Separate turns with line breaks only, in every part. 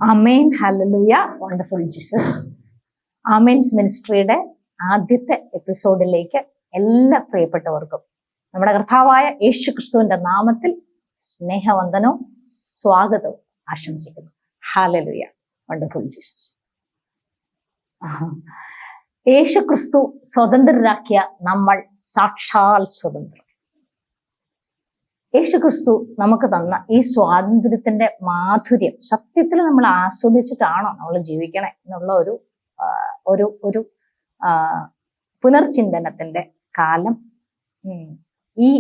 അമേൻ, hallelujah, wonderful Jesus. ആമേൻസ് മിനിസ്ട്രിയുടെ ആദ്യത്തെ എപ്പിസോഡിലേക്ക് എല്ലാ പ്രിയപ്പെട്ടവർക്കും നമ്മുടെ കർത്താവായ യേശു ക്രിസ്തുവിന്റെ നാമത്തിൽ സ്നേഹവന്ദനവും സ്വാഗതവും ആശംസിക്കുന്നു. Hallelujah, wonderful Jesus. യേശു ക്രിസ്തു സ്വതന്ത്രരാക്കിയ നമ്മൾ സാക്ഷാൽ സ്വതന്ത്രം. യേശു ക്രിസ്തു നമുക്ക് തന്ന ഈ സ്വാതന്ത്ര്യത്തിന്റെ മാധുര്യം സത്യത്തിൽ നമ്മൾ ആസ്വദിച്ചിട്ടാണോ നമ്മൾ ജീവിക്കണേ എന്നുള്ള ഒരു പുനർചിന്തനത്തിന്റെ കാലം ഈ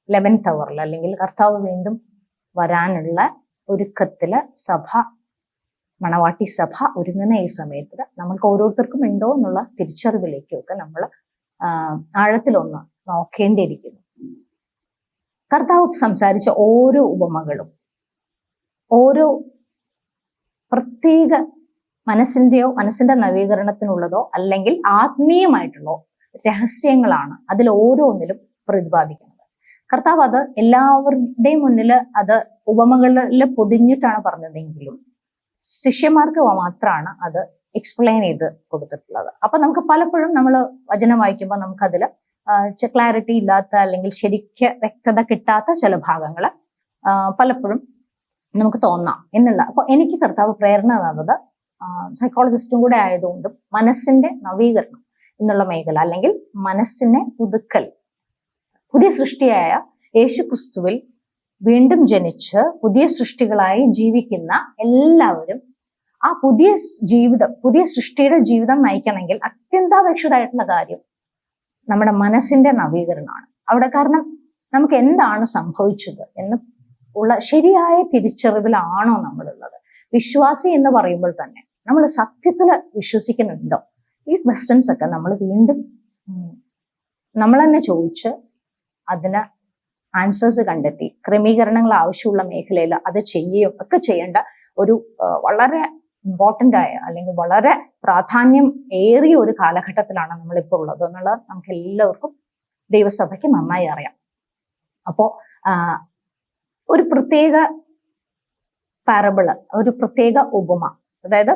11th അവറിൽ അല്ലെങ്കിൽ കർത്താവ് വീണ്ടും വരാനുള്ള ഒരുക്കത്തില് സഭ, മണവാട്ടി സഭ ഒരുങ്ങുന്ന ഈ സമയത്ത് നമ്മൾക്ക് ഓരോരുത്തർക്കും ഉണ്ടോ എന്നുള്ള തിരിച്ചറിവിലേക്കൊക്കെ നമ്മൾ ആഴത്തിലൊന്ന് നോക്കേണ്ടിയിരിക്കുന്നു. കർത്താവ് സംസാരിച്ച ഓരോ ഉപമകളും ഓരോ പ്രത്യേക മനസ്സിന്റെ നവീകരണത്തിനുള്ളതോ അല്ലെങ്കിൽ ആത്മീയമായിട്ടുള്ളോ രഹസ്യങ്ങളാണ് അതിൽ ഓരോന്നിലും പ്രതിപാദിക്കുന്നത്. കർത്താവ് അത് എല്ലാവരുടെയും മുന്നിൽ അത് ഉപമകളിൽ പൊതിഞ്ഞിട്ടാണ് പറഞ്ഞതെങ്കിലും ശിഷ്യന്മാർക്ക് മാത്രമാണ് അത് എക്സ്പ്ലെയിൻ ചെയ്ത് കൊടുത്തിട്ടുള്ളത്. അപ്പൊ നമുക്ക് പലപ്പോഴും നമ്മൾ വചനം വായിക്കുമ്പോൾ നമുക്കതിൽ ക്ലാരിറ്റി ഇല്ലാത്ത അല്ലെങ്കിൽ ശരിക്ക് വ്യക്തത കിട്ടാത്ത ചില ഭാഗങ്ങൾ പലപ്പോഴും നമുക്ക് തോന്നാം എന്നുള്ള. അപ്പൊ എനിക്ക് കർത്താവ് പ്രേരണ തന്നത് സൈക്കോളജിസ്റ്റും കൂടെ ആയതുകൊണ്ടും മനസ്സിന്റെ നവീകരണം എന്നുള്ള മേഖല അല്ലെങ്കിൽ മനസ്സിനെ പുതുക്കൽ, പുതിയ സൃഷ്ടിയായ യേശു ക്രിസ്തുവിൽ വീണ്ടും ജനിച്ച് പുതിയ സൃഷ്ടികളായി ജീവിക്കുന്ന എല്ലാവരും ആ പുതിയ ജീവിതം, പുതിയ സൃഷ്ടിയുടെ ജീവിതം നയിക്കണമെങ്കിൽ അത്യന്താപേക്ഷിതമായിട്ടുള്ള കാര്യം നമ്മുടെ മനസ്സിന്റെ നവീകരണമാണ് അവിടെ. കാരണം നമുക്ക് എന്താണ് സംഭവിച്ചത് എന്ന് ഉള്ള ശരിയായ തിരിച്ചറിവിലാണോ നമ്മളുള്ളത്? വിശ്വാസി എന്ന് പറയുമ്പോൾ തന്നെ നമ്മൾ സത്യത്തിൽ വിശ്വസിക്കുന്നുണ്ടോ? ഈ ക്വസ്റ്റ്യൻസ് ഒക്കെ നമ്മൾ വീണ്ടും നമ്മൾ തന്നെ ചോദിച്ച് അതിന് ആൻസേഴ്സ് കണ്ടെത്തി ക്രമീകരണങ്ങൾ ആവശ്യമുള്ള മേഖലയിൽ അത് ചെയ്യുകയും ഒക്കെ ചെയ്യേണ്ട ഒരു വളരെ ഇമ്പോർട്ടൻ്റ് ആയ അല്ലെങ്കിൽ വളരെ പ്രാധാന്യം ഏറിയ ഒരു കാലഘട്ടത്തിലാണ് നമ്മളിപ്പോൾ ഉള്ളത് എന്നുള്ളത് നമുക്ക് എല്ലാവർക്കും ദൈവസഭയ്ക്ക് നന്നായി അറിയാം. അപ്പോ ഒരു പ്രത്യേക പാരബിള്, ഒരു പ്രത്യേക ഉപമ, അതായത്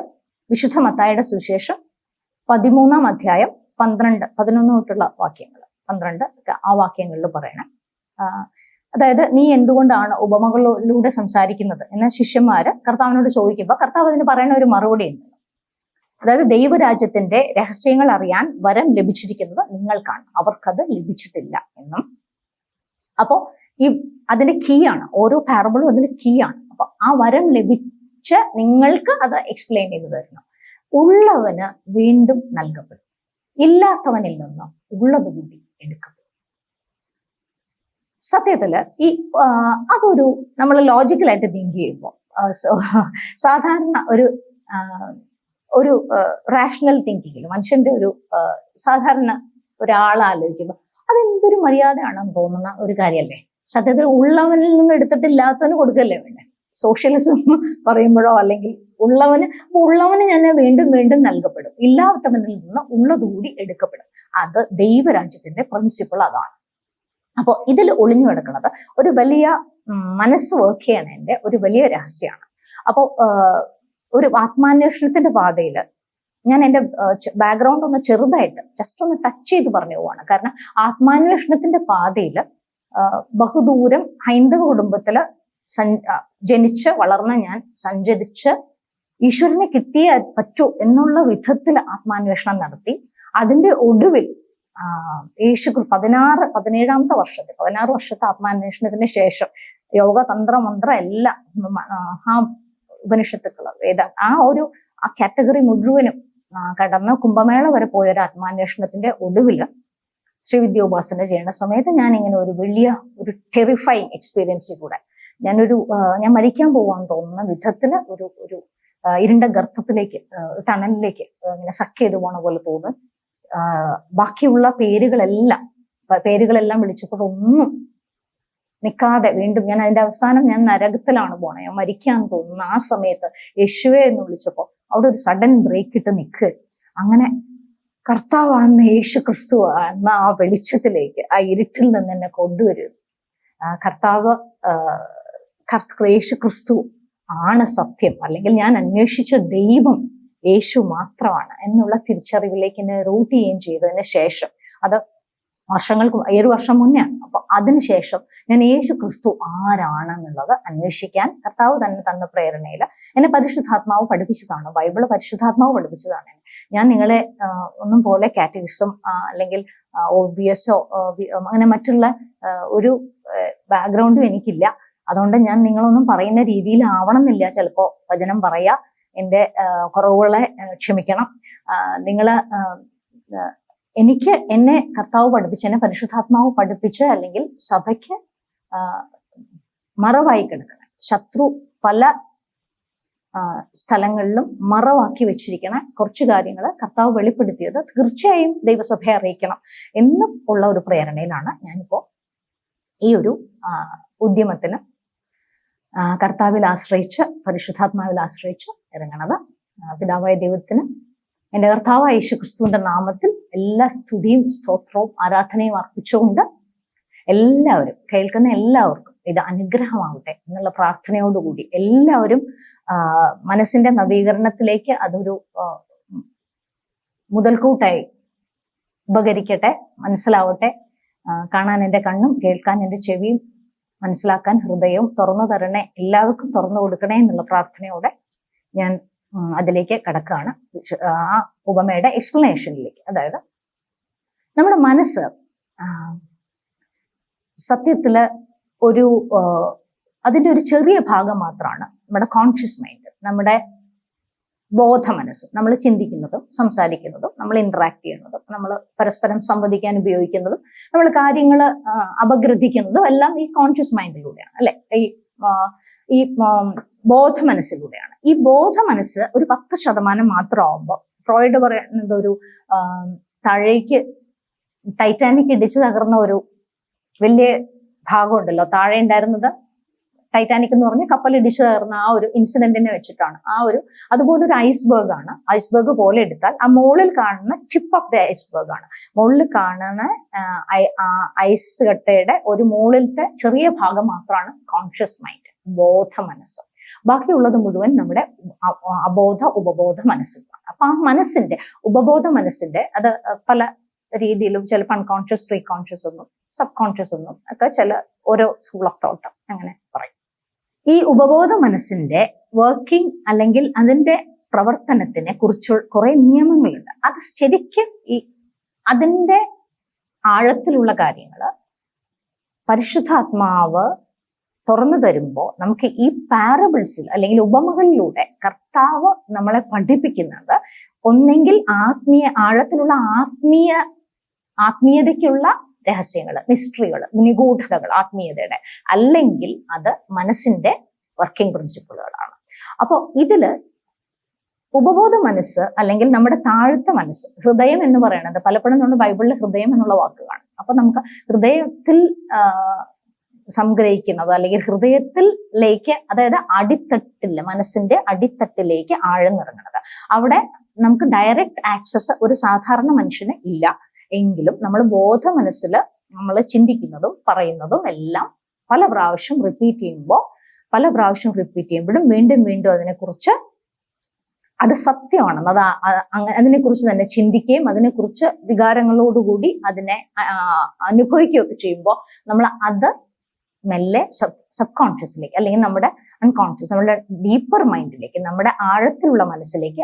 വിശുദ്ധ മത്തായിയുടെ സുവിശേഷം 13-ാം അധ്യായം 11 തൊട്ടുള്ള വാക്യങ്ങൾ, 12 ആ വാക്യങ്ങളിൽ പറയണേ. അതായത് നീ എന്തുകൊണ്ടാണ് ഉപമകളിലൂടെ സംസാരിക്കുന്നത് എന്ന ശിഷ്യന്മാര് കർത്താവിനോട് ചോദിക്കുമ്പോൾ കർത്താവ് അതിന് പറയുന്ന ഒരു മറുപടി ഉണ്ട്. അതായത് ദൈവരാജ്യത്തിന്റെ രഹസ്യങ്ങൾ അറിയാൻ വരം ലഭിച്ചിരിക്കുന്നത് നിങ്ങൾക്കാണ്, അവർക്കത് ലഭിച്ചിട്ടില്ല എന്നും. അപ്പോ അതിന്റെ കീ ആണ്, ഓരോ പാരബിളും അതിൽ കീ ആണ്. അപ്പൊ ആ വരം ലഭിച്ച നിങ്ങൾക്ക് അത് എക്സ്പ്ലെയിൻ ചെയ്തു തരണം. ഉള്ളവന് വീണ്ടും നൽകപ്പെടും, ഇല്ലാത്തവനിൽ നിന്ന് ഉള്ളത് കൂടി എടുക്കപ്പെടും. സത്യത്തില് അതൊരു നമ്മൾ ലോജിക്കലായിട്ട് തിങ്ക് ചെയ്യുമ്പോൾ സാധാരണ ഒരു റാഷണൽ തിങ്കിങ്ങിൽ മനുഷ്യന്റെ ഒരു സാധാരണ ഒരാൾ ആലോചിക്കുമ്പോൾ അതെന്തൊരു മര്യാദയാണെന്ന് തോന്നുന്ന ഒരു കാര്യമല്ലേ? സത്യത്തിൽ ഉള്ളവനിൽ നിന്ന് എടുത്തിട്ട് ഇല്ലാത്തവന് കൊടുക്കല്ലേ വേണ്ടേ? സോഷ്യലിസം പറയുമ്പോഴോ അല്ലെങ്കിൽ ഉള്ളവന് തന്നെ വീണ്ടും വീണ്ടും നൽകപ്പെടും, ഇല്ലാത്തവനിൽ നിന്ന് ഉള്ളതുകൂടി എടുക്കപ്പെടും. അത് ദൈവരാജ്യത്തിന്റെ പ്രിൻസിപ്പിൾ അതാണ്. അപ്പോൾ ഇതിൽ ഒളിഞ്ഞു കിടക്കുന്നത് ഒരു വലിയ മനസ്സ് വർക്ക് ചെയ്യണതിന്റെ ഒരു വലിയ രഹസ്യമാണ്. അപ്പോൾ ഒരു ആത്മാന്വേഷണത്തിന്റെ പാതയിൽ ഞാൻ എൻ്റെ ബാക്ക്ഗ്രൗണ്ട് ഒന്ന് ചെറുതായിട്ട് ജസ്റ്റ് ഒന്ന് ടച്ച് ചെയ്ത് പറഞ്ഞു പോവാണ്. കാരണം ആത്മാന്വേഷണത്തിന്റെ പാതയിൽ ബഹുദൂരം ഹൈന്ദവ കുടുംബത്തില് ജനിച്ച് വളർന്ന ഞാൻ സഞ്ചരിച്ച് ഈശ്വരനെ കിട്ടിയേ പറ്റൂ എന്നുള്ള വിധത്തിൽ ആത്മാന്വേഷണം നടത്തി. അതിന്റെ ഒടുവിൽ യേശു 17ാമത്തെ വർഷത്തെ 16 വർഷത്തെ ആത്മാന്വേഷണത്തിന് ശേഷം യോഗ, തന്ത്ര, മന്ത്ര എല്ലാം ആ ഉപനിഷത്തുക്കള്, ആ കാറ്റഗറി മുഴുവനും കടന്ന് കുംഭമേള വരെ പോയ ഒരു ആത്മാന്വേഷണത്തിന്റെ ഒടുവില് ശ്രീവിദ്യോപാസന ചെയ്യുന്ന സമയത്ത് ഞാൻ ഇങ്ങനെ ഒരു വലിയ ഒരു ടെറിഫൈങ് എക്സ്പീരിയൻസിൽ കൂടെ ഞാൻ മരിക്കാൻ പോവാന്ന് തോന്നുന്ന വിധത്തില് ഒരു ഇരുണ്ട ഗർത്തത്തിലേക്ക്, ടണലിലേക്ക് ഇങ്ങനെ സക്ക് ചെയ്ത് പോണ പോലെ തോന്നുന്നു. ബാക്കിയുള്ള പേരുകളെല്ലാം വിളിച്ചപ്പോൾ ഒന്നും നിൽക്കാതെ വീണ്ടും ഞാൻ അതിന്റെ അവസാനം ഞാൻ നരകത്തിലാണ് പോണേ, ഞാൻ മരിക്കാന്ന് തോന്നുന്നു. ആ സമയത്ത് യേശുവേ എന്ന് വിളിച്ചപ്പോൾ അവിടെ ഒരു സഡൻ ബ്രേക്ക് ഇട്ട് നിൽക്കുക. അങ്ങനെ കർത്താവാകുന്ന യേശു ക്രിസ്തു എന്ന ആ വെളിച്ചത്തിലേക്ക്, ആ ഇരുട്ടിൽ നിന്ന് എന്നെ കൊണ്ടുവരും. കർത്താവ് യേശു ക്രിസ്തു ആണ് സത്യം, അല്ലെങ്കിൽ ഞാൻ അന്വേഷിച്ച ദൈവം യേശു മാത്രമാണ് എന്നുള്ള തിരിച്ചറിവിലേക്ക് എന്നെ റൂട്ട് ചെയ്യുകയും ചെയ്തതിന് ശേഷം, അത് വർഷങ്ങൾക്ക് 7 വർഷം മുന്നേ. അപ്പൊ അതിനുശേഷം ഞാൻ യേശു ക്രിസ്തു ആരാണെന്നുള്ളത് അന്വേഷിക്കാൻ കർത്താവ് തന്നെ തന്ന പ്രേരണയില് എന്നെ പരിശുദ്ധാത്മാവ് പഠിപ്പിച്ചതാണ്. ബൈബിള് പരിശുദ്ധാത്മാവ് പഠിപ്പിച്ചതാണ്. ഞാൻ നിങ്ങളെ ഒന്നും പോലെ കാറ്റഗിസം അല്ലെങ്കിൽ OBS അങ്ങനെ മറ്റുള്ള ഒരു ബാക്ക്ഗ്രൗണ്ടും എനിക്കില്ല. അതുകൊണ്ട് ഞാൻ നിങ്ങളൊന്നും പറയുന്ന രീതിയിൽ ആവണമെന്നില്ല ചിലപ്പോ വചനം പറയാ. എന്റെ കുറവുകളെ ക്ഷമിക്കണം. നിങ്ങള് എന്നെ കർത്താവ് പഠിപ്പിച്ച്, എന്നെ പരിശുദ്ധാത്മാവ് പഠിപ്പിച്ച്, അല്ലെങ്കിൽ സഭയ്ക്ക് മറവായി കിടക്കണം, ശത്രു പല സ്ഥലങ്ങളിലും മറവാക്കി വെച്ചിരിക്കണ കുറച്ച് കാര്യങ്ങൾ കർത്താവ് വെളിപ്പെടുത്തിയത് തീർച്ചയായും ദൈവസഭയെ അറിയിക്കണം എന്നും ഉള്ള ഒരു പ്രേരണയിലാണ് ഞാനിപ്പോ ഈ ഒരു ഉദ്യമത്തിന് കർത്താവിൽ ആശ്രയിച്ച്, പരിശുദ്ധാത്മാവിൽ ആശ്രയിച്ച് ഇറങ്ങണത്. പിതാവായ ദൈവത്തിന് എന്റെ കർത്താവായ യേശു ക്രിസ്തുവിന്റെ നാമത്തിൽ എല്ലാ സ്തുതിയും സ്തോത്രവും ആരാധനയും അർപ്പിച്ചുകൊണ്ട് എല്ലാവരും, കേൾക്കുന്ന എല്ലാവർക്കും ഇത് അനുഗ്രഹമാവട്ടെ എന്നുള്ള പ്രാർത്ഥനയോടുകൂടി എല്ലാവരും മനസ്സിന്റെ നവീകരണത്തിലേക്ക് അതൊരു മുതൽക്കൂട്ടായി ഉപകരിക്കട്ടെ, മനസ്സിലാവട്ടെ. കാണാൻ എൻ്റെ കണ്ണും കേൾക്കാൻ എൻ്റെ ചെവിയും മനസ്സിലാക്കാൻ ഹൃദയവും തുറന്നു തരണേ, എല്ലാവർക്കും തുറന്നു കൊടുക്കണേ എന്നുള്ള പ്രാർത്ഥനയോടെ ഞാൻ അതിലേക്ക് കടക്കുകയാണ്, ആ ഉപമയുടെ എക്സ്പ്ലനേഷനിലേക്ക്. അതായത് നമ്മുടെ മനസ്സ് സത്യത്തില് അതിന്റെ ഒരു ചെറിയ ഭാഗം മാത്രമാണ് നമ്മുടെ കോൺഷ്യസ് മൈൻഡ്, നമ്മുടെ ബോധ മനസ്സ്. നമ്മൾ ചിന്തിക്കുന്നതും സംസാരിക്കുന്നതും നമ്മൾ ഇന്ററാക്ട് ചെയ്യുന്നതും നമ്മൾ പരസ്പരം സംവദിക്കാൻ ഉപയോഗിക്കുന്നതും നമ്മൾ കാര്യങ്ങൾ അപഗ്രഥിക്കുന്നതും എല്ലാം ഈ കോൺഷ്യസ് മൈൻഡിലൂടെയാണ്, അല്ലെ? ഈ ബോധ മനസ്സിലൂടെയാണ്. ഈ ബോധ മനസ്സ് ഒരു 10% മാത്രമാകുമ്പോൾ, ഫ്രോയിഡ് പറയുന്നത് ഒരു താഴേക്ക് ടൈറ്റാനിക് ഇടിച്ചു തകർന്ന ഒരു വലിയ ഭാഗമുണ്ടല്ലോ, താഴെ ഉണ്ടായിരുന്നത് ടൈറ്റാനിക് എന്ന് പറഞ്ഞ കപ്പൽ ഇടിച്ചു തകർന്ന ആ ഒരു ഇൻസിഡന്റിനെ വെച്ചിട്ടാണ്. അതുപോലൊരു ഐസ്ബർഗ് ആണ്. ഐസ്ബർഗ് പോലെ എടുത്താൽ ആ മുകളിൽ കാണുന്ന ടിപ്പ് ഓഫ് ദ ഐസ്ബർഗ് ആണ്. മുകളിൽ കാണുന്ന ഐസ് കട്ടയുടെ ഒരു മുകളിലത്തെ ചെറിയ ഭാഗം മാത്രമാണ് കോൺഷ്യസ് മൈൻഡ്, ബോധ മനസ്സ്. ബാക്കിയുള്ളത് മുഴുവൻ നമ്മുടെ അബോധ ഉപബോധ മനസ്സുകളാണ്. അപ്പൊ ആ മനസ്സിന്റെ, ഉപബോധ മനസ്സിന്റെ, അത് പല രീതിയിലും ചിലപ്പോൾ അൺകോൺഷ്യസ്, പ്രീ കോൺഷ്യസ് എന്നും സബ് കോൺഷ്യസ് എന്നും ഒക്കെ ചില ഓരോ സ്കൂൾ ഓഫ് തോട്ട് അങ്ങനെ പറയും. ഈ ഉപബോധ മനസ്സിന്റെ വർക്കിംഗ് അല്ലെങ്കിൽ അതിന്റെ പ്രവർത്തനത്തിനെ കുറിച്ച് കുറെ നിയമങ്ങളുണ്ട്. അത് ശരിക്കും അതിന്റെ ആഴത്തിലുള്ള കാര്യങ്ങൾ പരിശുദ്ധാത്മാവ് തുറന്നു തരുമ്പോൾ നമുക്ക് ഈ പാരബിൾസിൽ അല്ലെങ്കിൽ ഉപമകളിലൂടെ കർത്താവ് നമ്മളെ പഠിപ്പിക്കുന്നത് ഒന്നെങ്കിൽ ആഴത്തിലുള്ള ആത്മീയതയ്ക്കുള്ള രഹസ്യങ്ങൾ, മിസ്റ്ററികൾ, നിഗൂഢതകൾ ആത്മീയതയുടെ, അല്ലെങ്കിൽ അത് മനസ്സിന്റെ വർക്കിംഗ് പ്രിൻസിപ്പിളുകളാണ്. അപ്പോൾ ഇതില് ഉപബോധ മനസ്സ് അല്ലെങ്കിൽ നമ്മുടെ താഴത്തെ മനസ്സ്, ഹൃദയം എന്ന് പറയുന്നത് പലപ്പോഴും നമ്മുടെ ബൈബിളിൽ ഹൃദയം എന്നുള്ള വാക്ക് കാണും. അപ്പൊ നമുക്ക് ഹൃദയത്തിൽ സംഗ്രഹിക്കുന്നത് അല്ലെങ്കിൽ ഹൃദയത്തിലേക്ക്, അതായത് അടിത്തട്ടില്, മനസ്സിന്റെ അടിത്തട്ടിലേക്ക് ആഴ്ന്നിറങ്ങുന്നത്. അവിടെ നമുക്ക് ഡയറക്റ്റ് ആക്സസ് ഒരു സാധാരണ മനുഷ്യന് ഇല്ല. എങ്കിലും നമ്മൾ ബോധ മനസ്സിൽ നമ്മൾ ചിന്തിക്കുന്നതും പറയുന്നതും എല്ലാം പല പ്രാവശ്യം റിപ്പീറ്റ് ചെയ്യുമ്പോഴും വീണ്ടും വീണ്ടും അതിനെക്കുറിച്ച് അത് സത്യമാണെന്ന്, അതിനെക്കുറിച്ച് തന്നെ ചിന്തിക്കുകയും അതിനെക്കുറിച്ച് വികാരങ്ങളോടുകൂടി അതിനെ അനുഭവിക്കുകയൊക്കെ ചെയ്യുമ്പോൾ നമ്മൾ അത് മെല്ലെ സബ് കോൺഷ്യസിലേക്ക് അല്ലെങ്കിൽ നമ്മുടെ അൺകോൺഷ്യസ്, നമ്മുടെ ഡീപ്പർ മൈൻഡിലേക്ക്, നമ്മുടെ ആഴത്തിലുള്ള മനസ്സിലേക്ക്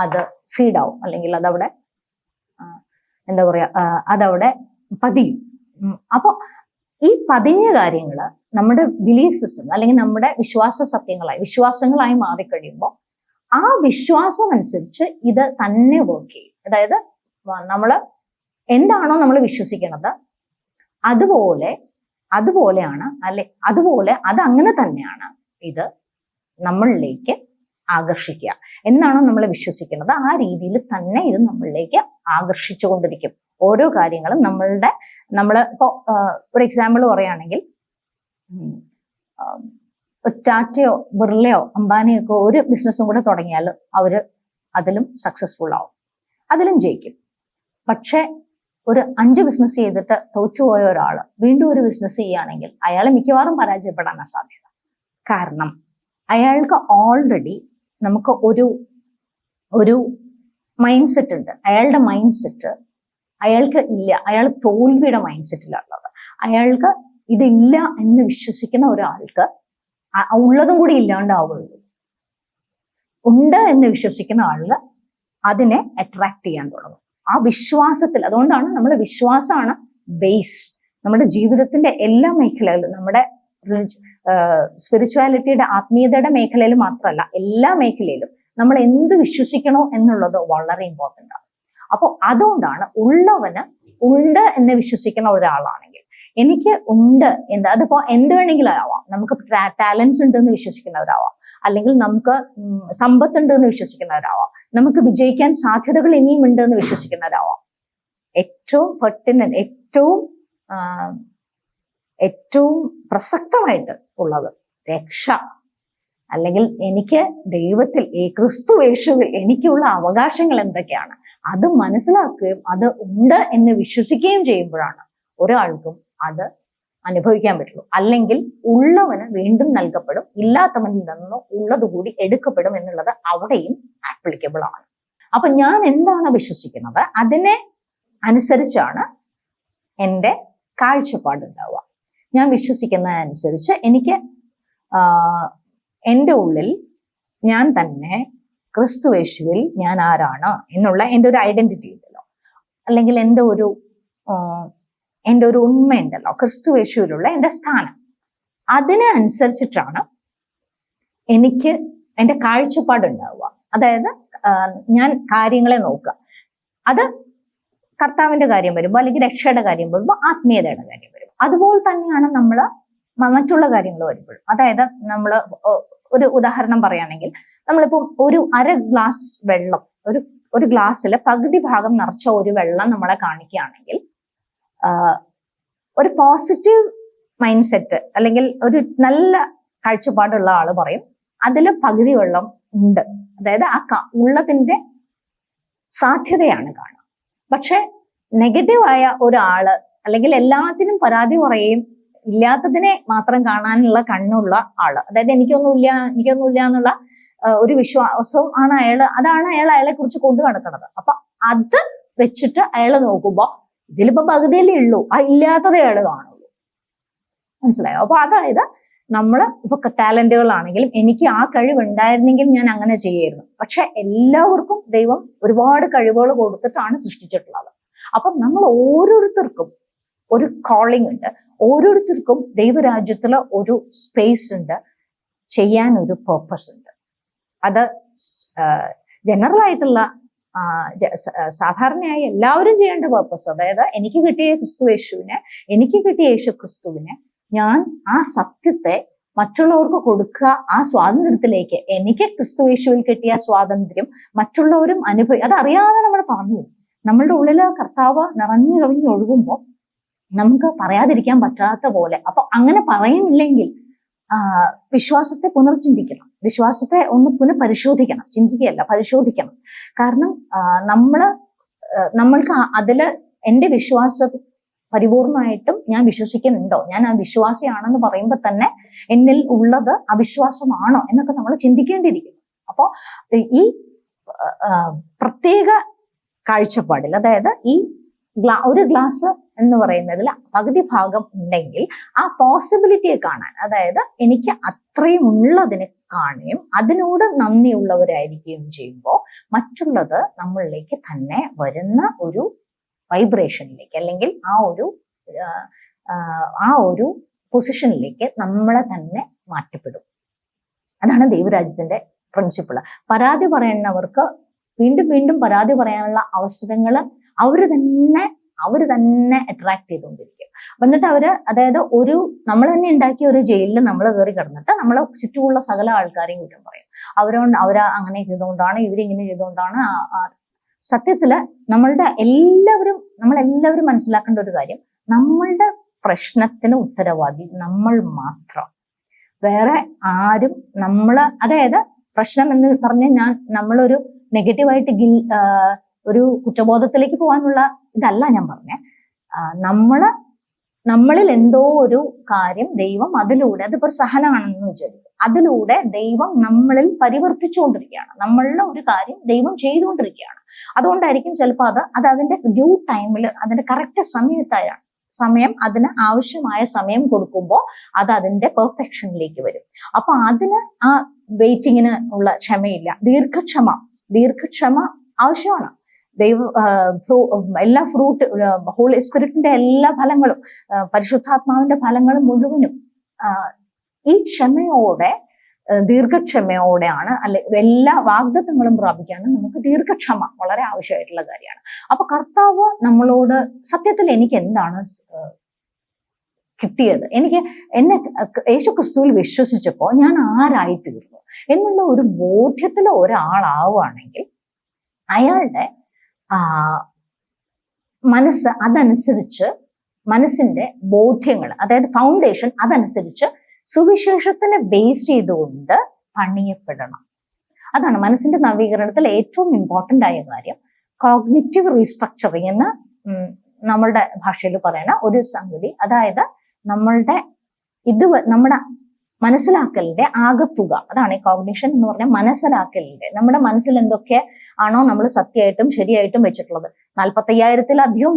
അത് ഫീഡാവും, അല്ലെങ്കിൽ അതവിടെ എന്താ പറയാ, അതവിടെ പതിയും. അപ്പൊ ഈ പതിഞ്ഞ കാര്യങ്ങള് നമ്മുടെ ബിലീഫ് സിസ്റ്റം അല്ലെങ്കിൽ നമ്മുടെ വിശ്വാസങ്ങളായി മാറിക്കഴിയുമ്പോൾ ആ വിശ്വാസം അനുസരിച്ച് ഇത് തന്നെ വർക്ക് ചെയ്യും. അതായത് നമ്മള് എന്താണോ നമ്മൾ വിശ്വസിക്കുന്നത് അതുപോലെയാണ്, അതുപോലെ അതങ്ങനെ തന്നെയാണ് ഇത് നമ്മളിലേക്ക് ആകർഷിക്കുക. എന്നാണോ നമ്മൾ വിശ്വസിക്കുന്നത് ആ രീതിയിൽ തന്നെ ഇത് നമ്മളിലേക്ക് ആകർഷിച്ചുകൊണ്ടിരിക്കും. ഓരോ കാര്യങ്ങളും ഇപ്പോ ഒരു എക്സാമ്പിൾ പറയുകയാണെങ്കിൽ, ടാറ്റയോ ബിർളയോ അംബാനിയോ ഒക്കെ ഒരു ബിസിനസ്സും കൂടെ തുടങ്ങിയാൽ അവര് അതിലും സക്സസ്ഫുൾ ആവും, അതിലും ജയിക്കും. പക്ഷെ ഒരു 5 ബിസിനസ് ചെയ്തിട്ട് തോറ്റുപോയ ഒരാള് വീണ്ടും ഒരു ബിസിനസ് ചെയ്യുകയാണെങ്കിൽ അയാൾ മിക്കവാറും പരാജയപ്പെടാനാണ് സാധ്യത. കാരണം അയാൾക്ക് ഓൾറെഡി നമുക്ക് ഒരു മൈൻഡ് സെറ്റ് ഉണ്ട്. അയാളുടെ മൈൻഡ് സെറ്റ് അയാൾക്ക് ഇല്ല. അയാൾ തോൽവിയുടെ മൈൻഡ് സെറ്റിലുള്ളത്. അയാൾക്ക് ഇതില്ല എന്ന് വിശ്വസിക്കുന്ന ഒരാൾക്ക് ഉള്ളതും കൂടി ഇല്ലാണ്ടാവുകയുള്ളൂ. ഉണ്ട് എന്ന് വിശ്വസിക്കുന്ന ആളിന് അതിനെ അട്രാക്ട് ചെയ്യാൻ തുടങ്ങും. ആ വിശ്വാസത്തിൽ, അതുകൊണ്ടാണ് നമ്മൾ വിശ്വാസമാണ് ബേസ്. നമ്മുടെ ജീവിതത്തിന്റെ എല്ലാ മേഖലകളിലും, നമ്മുടെ സ്പിരിച്വാലിറ്റിയുടെ ആത്മീയതയുടെ മേഖലയിൽ മാത്രമല്ല, എല്ലാ മേഖലയിലും നമ്മൾ എന്ത് വിശ്വസിക്കണോ എന്നുള്ളത് വളരെ ഇമ്പോർട്ടൻ്റ് ആണ്. അപ്പോൾ അതുകൊണ്ടാണ് ഉള്ളവന് ഉണ്ട് എന്ന് വിശ്വസിക്കുന്ന ഒരാളാണെങ്കിൽ, എനിക്ക് ഉണ്ട് എന്താ, അതിപ്പോ എന്ത് വേണമെങ്കിലും ആവാം. നമുക്ക് ടാലൻസ് ഉണ്ട് എന്ന് വിശ്വസിക്കുന്നവരാവാം, അല്ലെങ്കിൽ നമുക്ക് സമ്പത്തുണ്ട് എന്ന് വിശ്വസിക്കുന്നവരാവാം, നമുക്ക് വിജയിക്കാൻ സാധ്യതകൾ ഇനിയും ഉണ്ട് എന്ന് വിശ്വസിക്കുന്നവരാവാം. ഏറ്റവും പെർട്ടിനന്റ്, ഏറ്റവും പ്രസക്തമായിട്ട് ഉള്ളത് രക്ഷ, അല്ലെങ്കിൽ എനിക്ക് ദൈവത്തിൽ, ക്രിസ്തു യേശുവിൽ എനിക്കുള്ള അവകാശങ്ങൾ എന്തൊക്കെയാണ് അത് മനസ്സിലാക്കുകയും അത് ഉണ്ട് എന്ന് വിശ്വസിക്കുകയും ചെയ്യുമ്പോഴാണ് ഒരാൾക്കും അത് അനുഭവിക്കാൻ പറ്റുള്ളൂ. അല്ലെങ്കിൽ ഉള്ളവന് വീണ്ടും നൽകപ്പെടും, ഇല്ലാത്തവനിൽ നിന്ന് ഉള്ളത് കൂടി എടുക്കപ്പെടും എന്നുള്ളത് അവിടെയും ആപ്ലിക്കബിൾ ആണ്. അപ്പൊ ഞാൻ എന്താണ് വിശ്വസിക്കുന്നത് അതിനെ അനുസരിച്ചാണ് എൻ്റെ കാഴ്ചപ്പാടുണ്ടാവുക. ഞാൻ വിശ്വസിക്കുന്നതനുസരിച്ച് എനിക്ക് എൻ്റെ ഉള്ളിൽ ഞാൻ തന്നെ ക്രിസ്തുയേശുവിൽ ഞാൻ ആരാണ് എന്നുള്ള എൻ്റെ ഒരു ഐഡന്റിറ്റി ഉണ്ടല്ലോ, അല്ലെങ്കിൽ എൻ്റെ ഒരു ഉണ്മയുണ്ടല്ലോ, ക്രിസ്തുയേശുവിലുള്ള എൻ്റെ സ്ഥാനം, അതിനെ അനുസരിച്ചിട്ടാണ് എനിക്ക് എൻ്റെ കാഴ്ചപ്പാടുണ്ടാവുക. അതായത് ഞാൻ കാര്യങ്ങളെ നോക്കുക. അത് കർത്താവിന്റെ കാര്യം വരുമ്പോൾ, അല്ലെങ്കിൽ രക്ഷയുടെ കാര്യം വരുമ്പോൾ, ആത്മീയതയുടെ കാര്യം വരും. അതുപോലെ തന്നെയാണ് നമ്മൾ മറ്റുള്ള കാര്യങ്ങൾ വരുമ്പോഴും. അതായത് നമ്മൾ ഒരു ഉദാഹരണം പറയുകയാണെങ്കിൽ, നമ്മളിപ്പോൾ ഒരു അര ഗ്ലാസ് വെള്ളം, ഒരു ഗ്ലാസ്സിൽ പകുതി ഭാഗം നിറച്ച ഒരു വെള്ളം നമ്മളെ കാണിക്കുകയാണെങ്കിൽ, ഒരു പോസിറ്റീവ് മൈൻഡ് സെറ്റ് അല്ലെങ്കിൽ ഒരു നല്ല കാഴ്ചപ്പാടുള്ള ആള് പറയും അതിൽ പകുതി വെള്ളം ഉണ്ട്, അതായത് ആ ഉള്ളതിന്റെ സാധ്യതയാണ് കാണുക. പക്ഷെ നെഗറ്റീവായ ഒരാള്, അല്ലെങ്കിൽ എല്ലാത്തിനും പരാതി പറയുകയും ഇല്ലാത്തതിനെ മാത്രം കാണാനുള്ള കണ്ണുള്ള ആള്, അതായത് എനിക്കൊന്നുമില്ല എന്നുള്ള ഒരു വിശ്വാസവും ആണ് അതാണ് അയാളെ കുറിച്ച് കൊണ്ടു നടക്കുന്നത്. അപ്പൊ അത് വെച്ചിട്ട് അയാൾ നോക്കുമ്പോ ഇതിലിപ്പോ പകുതിയല്ലേ ഉള്ളൂ, ആ ഇല്ലാത്തതേ അയാൾ കാണുള്ളൂ. മനസ്സിലായോ? അപ്പൊ അതായത് നമ്മള് ഇപ്പൊ ടാലന്റുകളാണെങ്കിലും, എനിക്ക് ആ കഴിവ് ഉണ്ടായിരുന്നെങ്കിൽ ഞാൻ അങ്ങനെ ചെയ്യായിരുന്നു. പക്ഷെ എല്ലാവർക്കും ദൈവം ഒരുപാട് കഴിവുകൾ കൊടുത്തിട്ടാണ് സൃഷ്ടിച്ചിട്ടുള്ളത്. അപ്പം നമ്മൾ ഓരോരുത്തർക്കും ഒരു കോളിംഗ് ഉണ്ട്, ഓരോരുത്തർക്കും ദൈവരാജ്യത്തില് ഒരു സ്പേസ് ഉണ്ട്, ചെയ്യാൻ ഒരു പേർപ്പസ് ഉണ്ട്. അത് ജനറൽ ആയിട്ടുള്ള സാധാരണയായി എല്ലാവരും ചെയ്യേണ്ട പേർപ്പസ്, അതായത് എനിക്ക് കിട്ടിയ ക്രിസ്തുയേശുവിനെ, എനിക്ക് കിട്ടിയ യേശു ക്രിസ്തുവിനെ ഞാൻ ആ സത്യത്തെ മറ്റുള്ളവർക്ക് കൊടുക്കുക. ആ സ്വാതന്ത്ര്യത്തിലേക്ക്, എനിക്ക് ക്രിസ്തുയേശുവിൽ കിട്ടിയ സ്വാതന്ത്ര്യം മറ്റുള്ളവരും അതറിയാതെ നമ്മൾ പറഞ്ഞു. നമ്മളുടെ ഉള്ളില് കർത്താവ് നിറഞ്ഞു കവിഞ്ഞൊഴുകുമ്പോൾ നമുക്ക് പറയാതിരിക്കാൻ പറ്റാത്ത പോലെ. അപ്പൊ അങ്ങനെ പറയുന്നില്ലെങ്കിൽ വിശ്വാസത്തെ പുനർചിന്തിക്കണം, വിശ്വാസത്തെ ഒന്ന് പുനഃപരിശോധിക്കണം, ചിന്തിക്കുകയല്ല പരിശോധിക്കണം. കാരണം നമ്മൾക്ക് അതില് എൻ്റെ വിശ്വാസം പരിപൂർണമായിട്ടും ഞാൻ വിശ്വസിക്കുന്നുണ്ടോ, ഞാൻ ആ വിശ്വാസിയാണെന്ന് പറയുമ്പോൾ തന്നെ എന്നിൽ ഉള്ളത് അവിശ്വാസമാണോ എന്നൊക്കെ നമ്മൾ ചിന്തിക്കേണ്ടിയിരിക്കുന്നു. അപ്പോൾ ഈ പ്രത്യേക കാഴ്ചപ്പാടിൽ, അതായത് ഈ ഒരു ഗ്ലാസ് എന്ന് പറയുന്നതിൽ പകുതി ഭാഗം ഉണ്ടെങ്കിൽ ആ പോസിബിലിറ്റിയെ കാണാൻ, അതായത് എനിക്ക് അത്രയും ഉള്ളതിനെ കാണുകയും അതിനോട് നന്ദിയുള്ളവരായിരിക്കുകയും ചെയ്യുമ്പോൾ മറ്റുള്ളത് നമ്മളിലേക്ക് തന്നെ വരുന്ന ഒരു വൈബ്രേഷനിലേക്ക്, അല്ലെങ്കിൽ ആ ഒരു പൊസിഷനിലേക്ക് നമ്മളെ തന്നെ മാറ്റപ്പെടും. അതാണ് ദൈവരാജ്യത്തിന്റെ പ്രിൻസിപ്പിൾ. പരാതി പറയുന്നവർക്ക് വീണ്ടും വീണ്ടും പരാതി പറയാനുള്ള അവസരങ്ങൾ അവര് തന്നെ അട്രാക്ട് ചെയ്തുകൊണ്ടിരിക്കും. എന്നിട്ട് അതായത് നമ്മൾ തന്നെ ഉണ്ടാക്കിയ ഒരു ജയിലിൽ നമ്മൾ കയറി കിടന്നിട്ട് നമ്മളെ ചുറ്റുമുള്ള സകല ആൾക്കാരെയും കുറ്റം പറയും. അങ്ങനെ ചെയ്തുകൊണ്ടാണ്, ഇവരിങ്ങനെ ചെയ്തുകൊണ്ടാണ്. സത്യത്തില് നമ്മളെല്ലാവരും മനസ്സിലാക്കേണ്ട ഒരു കാര്യം, നമ്മളുടെ പ്രശ്നത്തിന് ഉത്തരവാദി നമ്മൾ മാത്രം, വേറെ ആരും. അതായത് പ്രശ്നം എന്ന് പറഞ്ഞാൽ നമ്മളൊരു നെഗറ്റീവായിട്ട് ഒരു കുറ്റബോധത്തിലേക്ക് പോകാനുള്ള ഇതല്ല ഞാൻ പറഞ്ഞേ. നമ്മള് നമ്മളിൽ എന്തോ ഒരു കാര്യം ദൈവം അതിലൂടെ, അതിപ്പോ ഒരു സഹനമാണെന്ന് വിചാരിക്കും, അതിലൂടെ ദൈവം നമ്മളിൽ പരിവർത്തിച്ചുകൊണ്ടിരിക്കുകയാണ്, നമ്മളുടെ ഒരു കാര്യം ദൈവം ചെയ്തുകൊണ്ടിരിക്കുകയാണ്. അതുകൊണ്ടായിരിക്കും ചിലപ്പോൾ അത് അതിന്റെ ഡ്യൂ ടൈമിൽ, അതിന്റെ കറക്റ്റ് സമയം അതിന് ആവശ്യമായ സമയം കൊടുക്കുമ്പോൾ അത് അതിന്റെ പെർഫെക്ഷനിലേക്ക് വരും. അപ്പൊ അതിന് ആ വെയിറ്റിങ്ങിന് ഉള്ള ക്ഷമയില്ല. ദീർഘക്ഷമ ആവശ്യമാണ്. എല്ലാ ഫ്രൂട്ട്, ഹോളി സ്പിരിറ്റിന്റെ എല്ലാ ഫലങ്ങളും, പരിശുദ്ധാത്മാവിന്റെ ഫലങ്ങളും മുഴുവനും ഈ ക്ഷമയോടെ, ദീർഘക്ഷമയോടെയാണ്, അല്ലെ എല്ലാ വാഗ്ദത്തങ്ങളും പ്രാപിക്കാനും നമുക്ക് ദീർഘക്ഷമ വളരെ ആവശ്യമായിട്ടുള്ള കാര്യമാണ്. അപ്പൊ കർത്താവ് നമ്മളോട്, സത്യത്തിൽ എനിക്ക് എന്താണ് കിട്ടിയത്, എന്നെ യേശു ക്രിസ്തുവിൽ വിശ്വസിച്ചപ്പോൾ ഞാൻ ആരായി തീർന്നു എന്നുള്ള ഒരു ബോധ്യത്തിൽ ഒരാളാവുകയാണെങ്കിൽ അയാളുടെ മനസ്സ് അതനുസരിച്ച്, മനസ്സിന്റെ ബോധ്യങ്ങൾ, അതായത് ഫൗണ്ടേഷൻ അതനുസരിച്ച് സുവിശേഷത്തിനെ ബേസ് ചെയ്തുകൊണ്ട് പണിയപ്പെടണം. അതാണ് മനസ്സിന്റെ നവീകരണത്തിൽ ഏറ്റവും ഇമ്പോർട്ടന്റ് ആയ കാര്യം. കോഗ്നിറ്റീവ് റീസ്ട്രക്ചറിങ് എന്ന് നമ്മളുടെ ഭാഷയിൽ പറയുന്ന ഒരു സംഗതി. അതായത് നമ്മുടെ മനസ്സിലാക്കലിന്റെ ആകത്തുക, അതാണ് ഈ കോഗ്നിഷൻ എന്ന് പറഞ്ഞാൽ. മനസ്സിലാക്കലിന്റെ, നമ്മുടെ മനസ്സിൽ എന്തൊക്കെ ആണോ നമ്മൾ സത്യമായിട്ടും ശരിയായിട്ടും വെച്ചിട്ടുള്ളത്. 45,000-ലധികം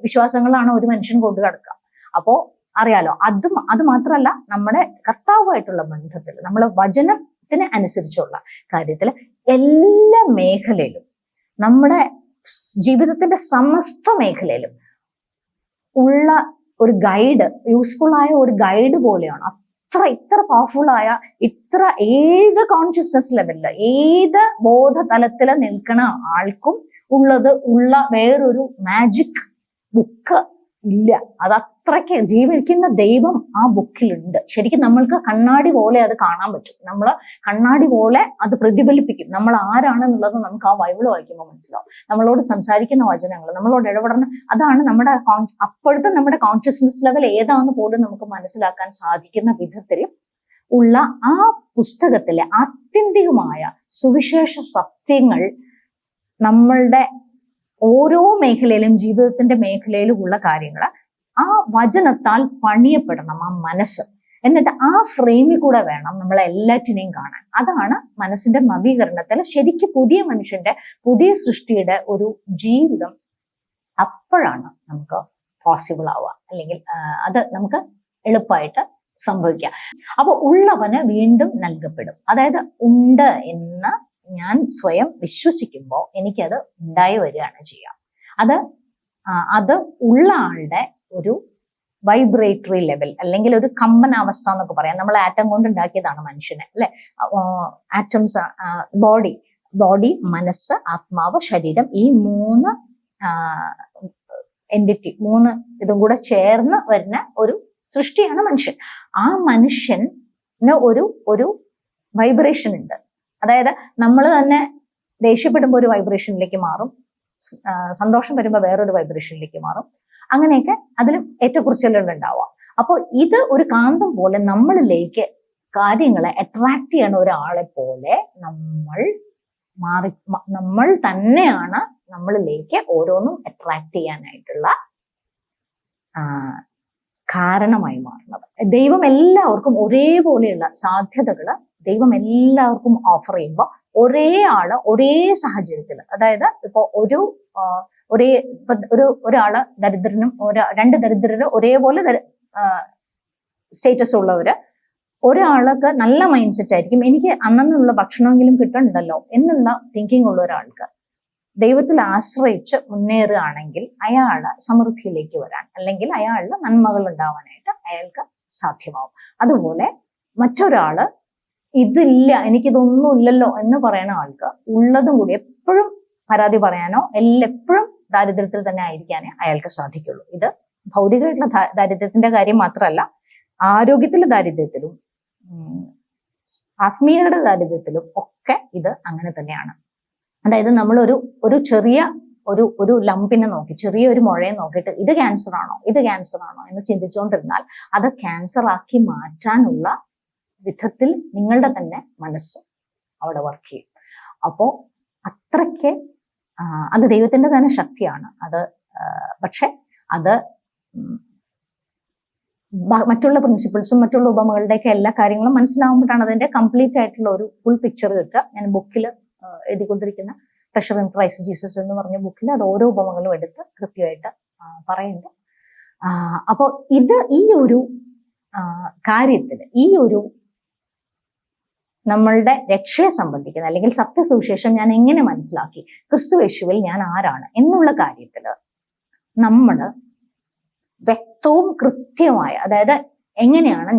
വിശ്വാസങ്ങളാണ് ഒരു മനുഷ്യൻ കൊണ്ടു കിടക്കുക. അപ്പോ അറിയാലോ, അത് മാത്രമല്ല, നമ്മുടെ കർത്താവുമായിട്ടുള്ള ബന്ധത്തിൽ, നമ്മളെ വചനത്തിന് അനുസരിച്ചുള്ള കാര്യത്തിൽ, എല്ലാ മേഖലയിലും, നമ്മുടെ ജീവിതത്തിന്റെ സമസ്ത മേഖലയിലും ഉള്ള ഒരു ഗൈഡ്, യൂസ്ഫുൾ ആയ ഒരു ഗൈഡ് പോലെയാണ്. ഇത്ര പവർഫുൾ ആയ, ഏത് കോൺഷ്യസ്നസ് ലെവലില്, ഏത് ബോധതലത്തില് നിൽക്കുന്ന ആൾക്കും ഉള്ള വേറൊരു മാജിക് ബുക്ക് ഇല്ല. അത് അത്രയ്ക്ക് ജീവിക്കുന്ന ദൈവം ആ ബുക്കിലുണ്ട്. ശരിക്കും നമ്മൾക്ക് കണ്ണാടി പോലെ അത് കാണാൻ പറ്റും. നമ്മള് കണ്ണാടി പോലെ അത് പ്രതിഫലിപ്പിക്കും നമ്മൾ ആരാണെന്നുള്ളത്. നമുക്ക് ആ ബൈബിൾ വായിക്കുമ്പോൾ മനസ്സിലാവും. നമ്മളോട് സംസാരിക്കുന്ന വചനങ്ങൾ, നമ്മളോട് ഇടപെടുന്ന, അതാണ് അപ്പോഴത്തെ നമ്മുടെ കോൺഷ്യസ്നസ് ലെവൽ ഏതാണെന്ന് പോലും നമുക്ക് മനസ്സിലാക്കാൻ സാധിക്കുന്ന വിധത്തിൽ ഉള്ള ആ പുസ്തകത്തിലെ ആത്യന്തികമായ സുവിശേഷ സത്യങ്ങൾ നമ്മളുടെ ഓരോ മേഖലയിലും, ജീവിതത്തിന്റെ മേഖലയിലും ഉള്ള കാര്യങ്ങൾ ആ വചനത്താൽ പണിയപ്പെടണം ആ മനസ്സ്. എന്നിട്ട് ആ ഫ്രെയിമിൽ കൂടെ വേണം നമ്മളെ എല്ലാറ്റിനെയും കാണാൻ. അതാണ് മനസ്സിന്റെ നവീകരണത്തിൽ ശരിക്കും പുതിയ മനുഷ്യന്റെ, പുതിയ സൃഷ്ടിയുടെ ഒരു ജീവിതം അപ്പോഴാണ് നമുക്ക് പോസിബിൾ ആവുക, അല്ലെങ്കിൽ അത് നമുക്ക് എളുപ്പമായിട്ട് സംഭവിക്കുക. അപ്പൊ ഉള്ളവന് വീണ്ടും നൽകപ്പെടും. അതായത് ഉണ്ട് എന്ന് ഞാൻ സ്വയം വിശ്വസിക്കുമ്പോൾ എനിക്കത് ഉണ്ടായി വരികയാണ് ചെയ്യുക. അത് ഉള്ള ആളുടെ ഒരു വൈബ്രേറ്ററി ലെവൽ, അല്ലെങ്കിൽ ഒരു കമ്പനാവസ്ഥ എന്നൊക്കെ പറയാം. നമ്മൾ ആറ്റം കൊണ്ട് ഉണ്ടാക്കിയതാണ് മനുഷ്യനെ, അല്ലെ? ആറ്റംസ്, ബോഡി, മനസ്സ്, ആത്മാവ്, ശരീരം, ഈ 3 എൻറ്റിറ്റി, 3 ഇതും കൂടെ ചേർന്ന് വരുന്ന ഒരു സൃഷ്ടിയാണ് മനുഷ്യൻ. ആ മനുഷ്യന് ഒരു വൈബ്രേഷൻ ഉണ്ട്. അതായത് നമ്മൾ തന്നെ ദേഷ്യപ്പെടുമ്പോൾ ഒരു വൈബ്രേഷനിലേക്ക് മാറും, സന്തോഷം വരുമ്പോൾ വേറൊരു വൈബ്രേഷനിലേക്ക് മാറും. അങ്ങനെയൊക്കെ അതിലും ഏറ്റക്കുറച്ചിലുകൾ ഉണ്ടാവാം. അപ്പോൾ ഇത് ഒരു കാന്തം പോലെ നമ്മളിലേക്ക് കാര്യങ്ങളെ അട്രാക്ട് ചെയ്യണ ഒരാളെ പോലെ നമ്മൾ തന്നെയാണ് നമ്മളിലേക്ക് ഓരോന്നും അട്രാക്ട് ചെയ്യാനായിട്ടുള്ള കാരണമായി മാറുന്നത്. ദൈവം എല്ലാവർക്കും ഒരേപോലെയുള്ള സാധ്യതകൾ ദൈവം എല്ലാവർക്കും ഓഫർ ചെയ്യുമ്പോൾ ഒരേ സാഹചര്യത്തിൽ, അതായത് ഇപ്പൊ ഒരാള് ദരിദ്രനും 2 ദരിദ്രര് ഒരേപോലെ സ്റ്റേറ്റസ് ഉള്ളവര്, ഒരാൾക്ക് നല്ല മൈൻഡ് സെറ്റ് ആയിരിക്കും, എനിക്ക് അന്നുള്ള ഭക്ഷണമെങ്കിലും കിട്ടണ്ടല്ലോ എന്നുള്ള തിങ്കിങ് ഉള്ള ഒരാൾക്ക് ദൈവത്തിൽ ആശ്രയിച്ച് മുന്നേറുകയാണെങ്കിൽ അയാള് സമൃദ്ധിയിലേക്ക് വരാൻ, അല്ലെങ്കിൽ അയാളുടെ നന്മകൾ ഉണ്ടാവാനായിട്ട് അയാൾക്ക് സാധ്യമാവും. അതുപോലെ മറ്റൊരാള് ഇതില്ല, എനിക്കിതൊന്നും ഇല്ലല്ലോ എന്ന് പറയുന്ന ആൾക്ക് ഉള്ളതും കൂടി എപ്പോഴും പരാതി പറയാനോ എപ്പോഴും ദാരിദ്ര്യത്തിൽ തന്നെ ആയിരിക്കാനേ അയാൾക്ക് സാധിക്കുള്ളൂ. ഇത് ഭൗതികമായിട്ടുള്ള ദാരിദ്ര്യത്തിന്റെ കാര്യം മാത്രമല്ല, ആരോഗ്യത്തിലെ ദാരിദ്ര്യത്തിലും ആത്മീയതയുടെ ദാരിദ്ര്യത്തിലും ഒക്കെ ഇത് അങ്ങനെ തന്നെയാണ്. അതായത് നമ്മൾ ഒരു ചെറിയ ഒരു ലംപിനെ നോക്കി, ചെറിയൊരു മുഴയെ നോക്കിയിട്ട് ഇത് ക്യാൻസർ ആണോ എന്ന് ചിന്തിച്ചുകൊണ്ടിരുന്നാൽ അത് ക്യാൻസർ ആക്കി മാറ്റാനുള്ള വിധത്തിൽ നിങ്ങളുടെ തന്നെ മനസ്സ് അവിടെ വർക്ക് ചെയ്യും. അപ്പോ അത്രയ്ക്ക് അത് ദൈവത്തിന്റെ തന്നെ ശക്തിയാണ്. പക്ഷെ അത് മറ്റുള്ള പ്രിൻസിപ്പിൾസും മറ്റുള്ള ഉപമകളുടെയൊക്കെ എല്ലാ കാര്യങ്ങളും മനസ്സിലാവുമ്പോഴാണ് അതിന്റെ കംപ്ലീറ്റ് ആയിട്ടുള്ള ഒരു ഫുൾ പിക്ചർ കിട്ടുക. ഞാൻ ബുക്കിൽ എഴുതിക്കൊണ്ടിരിക്കുന്ന ട്രഷർ ഇൻ ക്രൈസ്റ്റ് ജീസസ് എന്ന് പറഞ്ഞ ബുക്കിൽ അത് ഓരോ ഉപമകളും എടുത്ത് കൃത്യമായിട്ട് പറയുന്നുണ്ട്. അപ്പോൾ ഈ ഒരു കാര്യത്തിൽ ഈ ഒരു നമ്മളുടെ രക്ഷയെ സംബന്ധിക്കുന്ന അല്ലെങ്കിൽ സത്യസുവിശേഷം ഞാൻ എങ്ങനെ മനസ്സിലാക്കി, ക്രിസ്തു യേശുവിൽ ഞാൻ ആരാണ് എന്നുള്ള കാര്യത്തില് നമ്മൾ വ്യക്തവും കൃത്യമായ, അതായത് എങ്ങനെയാണ്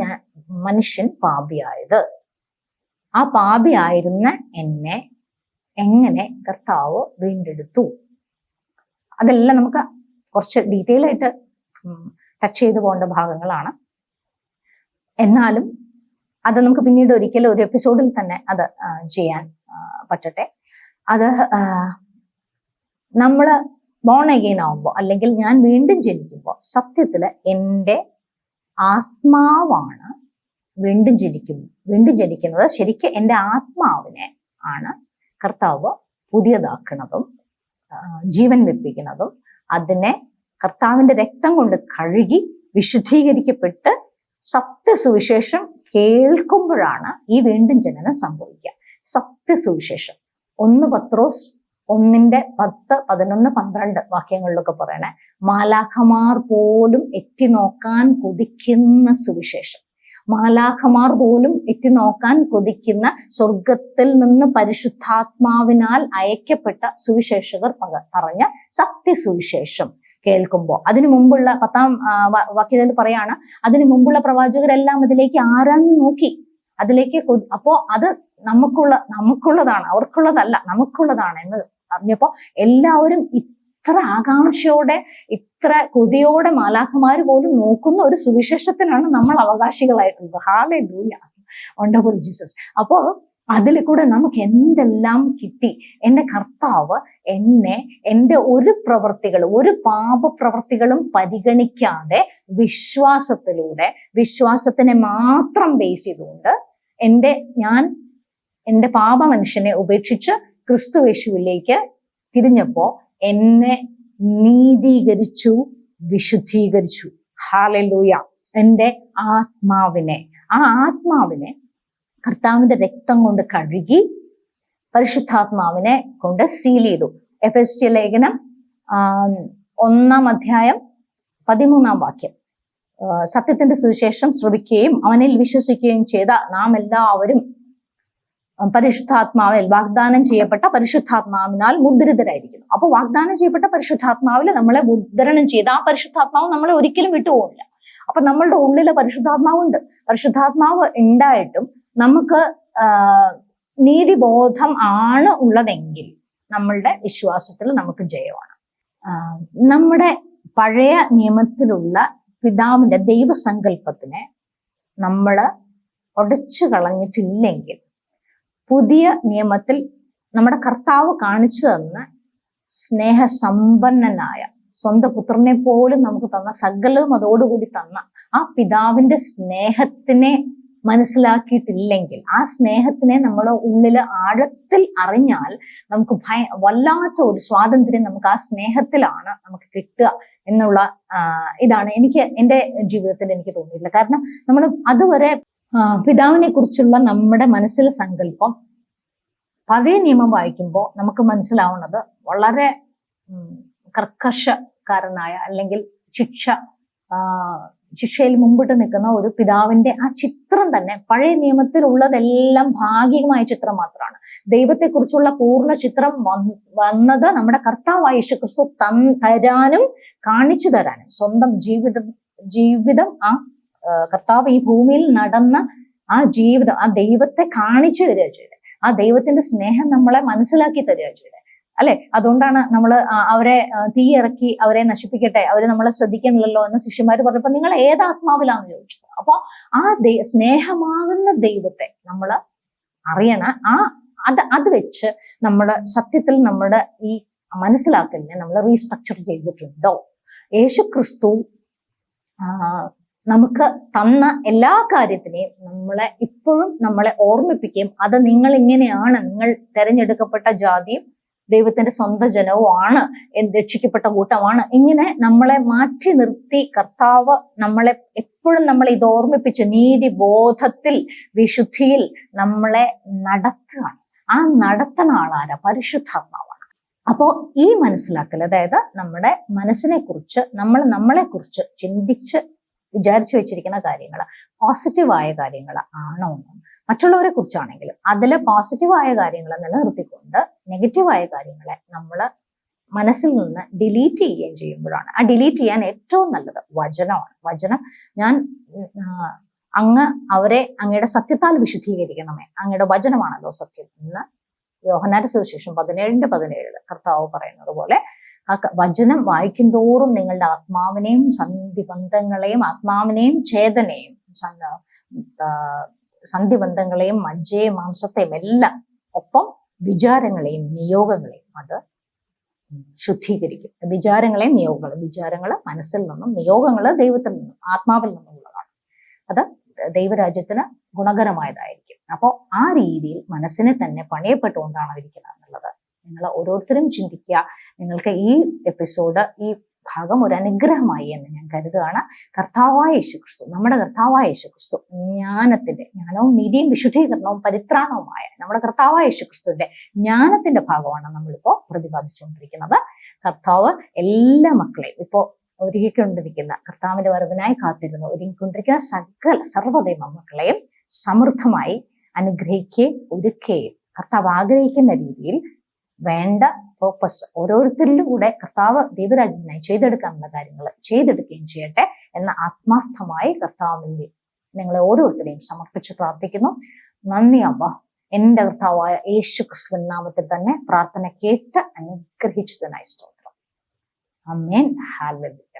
മനുഷ്യൻ പാപിയായത്, ആ പാപിയായിരുന്ന എന്നെ എങ്ങനെ കർത്താവ് വീണ്ടെടുത്തു, അതെല്ലാം നമുക്ക് കുറച്ച് ഡീറ്റെയിൽ ആയിട്ട് ടച്ച് ചെയ്തു പോകേണ്ട ഭാഗങ്ങളാണ്. എന്നാലും അത് നമുക്ക് പിന്നീട് ഒരിക്കലും ഒരു എപ്പിസോഡിൽ തന്നെ അത് ചെയ്യാൻ പറ്റട്ടെ. അത് നമ്മള് ബോൺ അഗെയിൻ ആവുമ്പോൾ അല്ലെങ്കിൽ ഞാൻ വീണ്ടും ജനിക്കുമ്പോൾ സത്യത്തില് എൻ്റെ ആത്മാവാണ് വീണ്ടും ജനിക്കുന്നത്. ശരിക്കും എൻ്റെ ആത്മാവിനെ ആണ് കർത്താവ് പുതിയതാക്കുന്നതും ജീവൻ വെപ്പിക്കുന്നതും അതിനെ കർത്താവിന്റെ രക്തം കൊണ്ട് കഴുകി വിശുദ്ധീകരിക്കപ്പെട്ട് സത്യസുവിശേഷം കേൾക്കുമ്പോഴാണ് ഈ വീണ്ടും ജനനം സംഭവിക്കുക. സത്യസുവിശേഷം 1 പത്രോസ് 1:10-11-12 വാക്യങ്ങളിലൊക്കെ പറയണേ, മാലാഖമാർ പോലും എത്തി നോക്കാൻ കൊതിക്കുന്ന സുവിശേഷം, മാലാഖമാർ പോലും എത്തി നോക്കാൻ കൊതിക്കുന്ന സ്വർഗത്തിൽ നിന്ന് പരിശുദ്ധാത്മാവിനാൽ അയക്കപ്പെട്ട സുവിശേഷകർ പറഞ്ഞ സത്യസുവിശേഷം കേൾക്കുമ്പോൾ, അതിനു മുമ്പുള്ള 10-ാം വാക്യത്തിൽ പറയാണ്, അതിനു മുമ്പുള്ള പ്രവാചകരെല്ലാം അതിലേക്ക് ആരാഞ്ഞു നോക്കി, അതിലേക്ക് അപ്പോ അത് നമുക്കുള്ളതാണ്, അവർക്കുള്ളതല്ല, നമുക്കുള്ളതാണ് എന്ന് അറിഞ്ഞപ്പോ എല്ലാവരും ഇത്ര ആകാംക്ഷയോടെ ഇത്ര കൊതിയോടെ മാലാഖമാര് പോലും നോക്കുന്ന ഒരു സുവിശേഷത്തിനാണ് നമ്മൾ അവകാശികളായിട്ടുള്ളത്. Hallelujah, wonderful Jesus. അപ്പോ അതിൽ കൂടെ നമുക്ക് എന്തെല്ലാം കിട്ടി. എൻ്റെ കർത്താവ് എന്നെ എൻ്റെ ഒരു പാപപ്രവർത്തികളും പരിഗണിക്കാതെ വിശ്വാസത്തിനെ മാത്രം ബേസ് ചെയ്തുകൊണ്ട് എൻ്റെ പാപ മനുഷ്യനെ ഉപേക്ഷിച്ച് ക്രിസ്തു യേശുവിലേക്ക് തിരിഞ്ഞപ്പോ എന്നെ നീതീകരിച്ചു, വിശുദ്ധീകരിച്ചു. ഹല്ലേലൂയ. എൻ്റെ ആത്മാവിനെ കർത്താവിന്റെ രക്തം കൊണ്ട് കഴുകി പരിശുദ്ധാത്മാവിനെ കൊണ്ട് സീൽ ചെയ്തു. എഫെസ്യ ലേഖനം 1-ാം അധ്യായം 13-ാം വാക്യം, സത്യത്തിന്റെ സുവിശേഷം ശ്രവിക്കുകയും അവനിൽ വിശ്വസിക്കുകയും ചെയ്ത നാം എല്ലാവരും പരിശുദ്ധാത്മാവിൽ, വാഗ്ദാനം ചെയ്യപ്പെട്ട പരിശുദ്ധാത്മാവിനാൽ മുദ്രിതരായിരിക്കുന്നു. അപ്പൊ വാഗ്ദാനം ചെയ്യപ്പെട്ട പരിശുദ്ധാത്മാവിൽ നമ്മളെ മുദ്രണം ചെയ്ത ആ പരിശുദ്ധാത്മാവ് നമ്മളെ ഒരിക്കലും വിട്ടുപോകില്ല. അപ്പൊ നമ്മളുടെ ഉള്ളിലെ പരിശുദ്ധാത്മാവുണ്ട്. പരിശുദ്ധാത്മാവ് ഉണ്ടായിട്ടും നമുക്ക് നീതിബോധം ആണ് ഉള്ളതെങ്കിൽ നമ്മളുടെ വിശ്വാസത്തിൽ നമുക്ക് ജയമാണ്. നമ്മുടെ പഴയ നിയമത്തിലുള്ള പിതാവിന്റെ ദൈവസങ്കല്പത്തിനെ നമ്മൾ ഉടച്ചു കളഞ്ഞിട്ടില്ലെങ്കിൽ പുതിയ നിയമത്തിൽ നമ്മുടെ കർത്താവ് കാണിച്ചു തന്ന സ്നേഹസമ്പന്നനായ സ്വന്തം പുത്രനെ പോലും നമുക്ക് തന്ന സകലവും അതോടുകൂടി തന്ന ആ പിതാവിന്റെ സ്നേഹത്തിനെ മനസ്സിലാക്കിയിട്ടില്ലെങ്കിൽ, ആ സ്നേഹത്തിനെ നമ്മൾ ഉള്ളില് ആഴത്തിൽ അറിഞ്ഞാൽ നമുക്ക് വല്ലാത്ത ഒരു സ്വാതന്ത്ര്യം നമുക്ക് ആ സ്നേഹത്തിലാണ് നമുക്ക് കിട്ടുക എന്നുള്ള ഇതാണ് എൻ്റെ ജീവിതത്തിൽ എനിക്ക് തോന്നിയിട്ടില്ല. കാരണം നമ്മൾ അതുവരെ പിതാവിനെ കുറിച്ചുള്ള നമ്മുടെ മനസ്സിൽ സങ്കല്പം പഴയ നിയമം വായിക്കുമ്പോൾ നമുക്ക് മനസ്സിലാവുന്നത് വളരെ കർക്കശക്കാരനായ അല്ലെങ്കിൽ ശിക്ഷയിൽ മുമ്പിട്ട് നിൽക്കുന്ന ഒരു പിതാവിന്റെ ആ ചിത്രം തന്നെ പഴയ നിയമത്തിലുള്ളതെല്ലാം ഭാഗികമായ ചിത്രം മാത്രമാണ്. ദൈവത്തെക്കുറിച്ചുള്ള പൂർണ്ണ ചിത്രം വന്നത് നമ്മുടെ കർത്താവായ യേശുക്രിസ്തു തരാനും കാണിച്ചു തരാനും, സ്വന്തം ജീവിതം ആ കർത്താവ് ഈ ഭൂമിയിൽ നടന്ന ആ ജീവിതം, ആ ദൈവത്തെ കാണിച്ചു തരിക ചെയ്തത്, ആ ദൈവത്തിന്റെ സ്നേഹം നമ്മളെ മനസ്സിലാക്കി തരിക ചെയ്തത് അല്ലെ. അതുകൊണ്ടാണ് നമ്മൾ അവരെ തീയിറക്കി അവരെ നശിപ്പിക്കട്ടെ, അവര് നമ്മളെ ശ്രദ്ധിക്കണില്ലല്ലോ എന്ന് ശിഷ്യന്മാര് പറഞ്ഞപ്പോ നിങ്ങൾ ഏതാത്മാവിലാന്ന് ചോദിച്ചു. അപ്പൊ ആ സ്നേഹമാകുന്ന ദൈവത്തെ നമ്മൾ അറിയണം. അത് വെച്ച് നമ്മുടെ സത്യത്തിൽ നമ്മുടെ ഈ മനസ്സിലാക്കലിനെ നമ്മൾ റീസ്ട്രക്ചർ ചെയ്തിട്ടുണ്ടോ? യേശുക്രിസ്തു നമുക്ക് തന്ന എല്ലാ കാര്യത്തിനെയും ഇപ്പോഴും നമ്മളെ ഓർമ്മിപ്പിക്കുകയും അത് നിങ്ങൾ ഇങ്ങനെയാണ്, നിങ്ങൾ തെരഞ്ഞെടുക്കപ്പെട്ട ജാതിയും ദൈവത്തിന്റെ സ്വന്തം ജനവുമാണ്, രക്ഷിക്കപ്പെട്ട കൂട്ടമാണ്. ഇങ്ങനെ നമ്മളെ മാറ്റി നിർത്തി കർത്താവ് നമ്മളെ എപ്പോഴും നമ്മളെ ഇത് ഓർമ്മിപ്പിച്ച് നീതി ബോധത്തിൽ വിശുദ്ധിയിൽ നമ്മളെ നടത്തുകയാണ്. ആ നടത്തുന്ന ആളാരാ? പരിശുദ്ധാത്മാവാണ്. അപ്പോ ഈ മനസ്സിലാക്കൽ, അതായത് നമ്മുടെ മനസ്സിനെ കുറിച്ച് നമ്മളെ കുറിച്ച് ചിന്തിച്ച് വിചാരിച്ചു വെച്ചിരിക്കുന്ന കാര്യങ്ങൾ പോസിറ്റീവായ കാര്യങ്ങൾ ആണോ എന്നും, മറ്റുള്ളവരെ കുറിച്ചാണെങ്കിലും അതിൽ പോസിറ്റീവായ കാര്യങ്ങൾ നിലനിർത്തിക്കൊണ്ട് നെഗറ്റീവായ കാര്യങ്ങളെ നമ്മൾ മനസ്സിൽ നിന്ന് ഡിലീറ്റ് ചെയ്യുകയും ചെയ്യുമ്പോഴാണ്. ആ ഡിലീറ്റ് ചെയ്യാൻ ഏറ്റവും നല്ലത് വചനമാണ്. വചനം, ഞാൻ അവരെ അങ്ങയുടെ സത്യത്താൽ വിശുദ്ധീകരിക്കണമേ, അങ്ങയുടെ വചനമാണല്ലോ സത്യം എന്ന് യോഹന്നാന്റെ സുവിശേഷം 17:17 കർത്താവ് പറയുന്നത് പോലെ ആ വചനം വായിക്കും തോറും നിങ്ങളുടെ ആത്മാവിനെയും സന്ധിബന്ധങ്ങളെയും, ആത്മാവിനെയും ചേതനയും സന്ധിബന്ധങ്ങളെയും മജ്ജയെയും മാംസത്തെയും എല്ലാം, ഒപ്പം വിചാരങ്ങളെയും നിയോഗങ്ങളെയും അത് ശുദ്ധീകരിക്കും. വിചാരങ്ങളെയും നിയോഗങ്ങളും, വിചാരങ്ങൾ മനസ്സിൽ നിന്നും, നിയോഗങ്ങൾ ദൈവത്തിൽ നിന്നും, ആത്മാവിൽ നിന്നുമുള്ളതാണ്. അത് ദൈവരാജ്യത്തിന് ഗുണകരമായതായിരിക്കും. അപ്പോൾ ആ രീതിയിൽ മനസ്സിനെ തന്നെ പണിയപ്പെട്ടുകൊണ്ടാണ് ഇരിക്കുന്നത് എന്നുള്ളത് നിങ്ങൾ ഓരോരുത്തരും ചിന്തിക്കുക. നിങ്ങൾക്ക് ഈ എപ്പിസോഡ്, ഈ ഭാഗം ഒരു അനുഗ്രഹമായി എന്ന് ഞാൻ കരുതുകയാണ്. കർത്താവായ യേശുക്രിസ്തു, നമ്മുടെ കർത്താവായ യേശുക്രിസ്തു, ജ്ഞാനവും നീതിയും വിശുദ്ധീകരണവും പരിത്രാണവുമായ നമ്മുടെ കർത്താവായ യേശുക്രിസ്തുവിന്റെ ജ്ഞാനത്തിന്റെ ഭാഗമാണ് നമ്മളിപ്പോ പ്രതിപാദിച്ചുകൊണ്ടിരിക്കുന്നത്. കർത്താവ് എല്ലാ മക്കളെയും ഇപ്പോ ഒരുക്കിക്കൊണ്ടിരിക്കുന്ന, കർത്താവിന്റെ വരവിനായി കാത്തിരുന്ന് ഒരുങ്ങിക്കൊണ്ടിരിക്കുന്ന സർവ്വദൈവ മക്കളെയും സമൃദ്ധമായി അനുഗ്രഹിക്കുകയും ഒരുക്കുകയും കർത്താവ് ആഗ്രഹിക്കുന്ന രീതിയിൽ വേണ്ട പേർപ്പസ് ഓരോരുത്തരിലൂടെ കർത്താവ് ദൈവരാജ്യത്തിനായി ചെയ്തെടുക്കാനുള്ള കാര്യങ്ങൾ ചെയ്തെടുക്കുകയും ചെയ്യട്ടെ എന്ന ആത്മാർത്ഥമായി കർത്താവിന്റെ നിങ്ങളെ ഓരോരുത്തരെയും സമർപ്പിച്ച് പ്രാർത്ഥിക്കുന്നു. നന്ദി അമ്മ. എന്റെ കർത്താവായ യേശു ക്രിസ്തുവിൻ നാമത്തിൽ തന്നെ പ്രാർത്ഥന കേട്ട് അനുഗ്രഹിച്ചതിനായി സ്തോത്രം. ആമേൻ. ഹല്ലേലൂയ.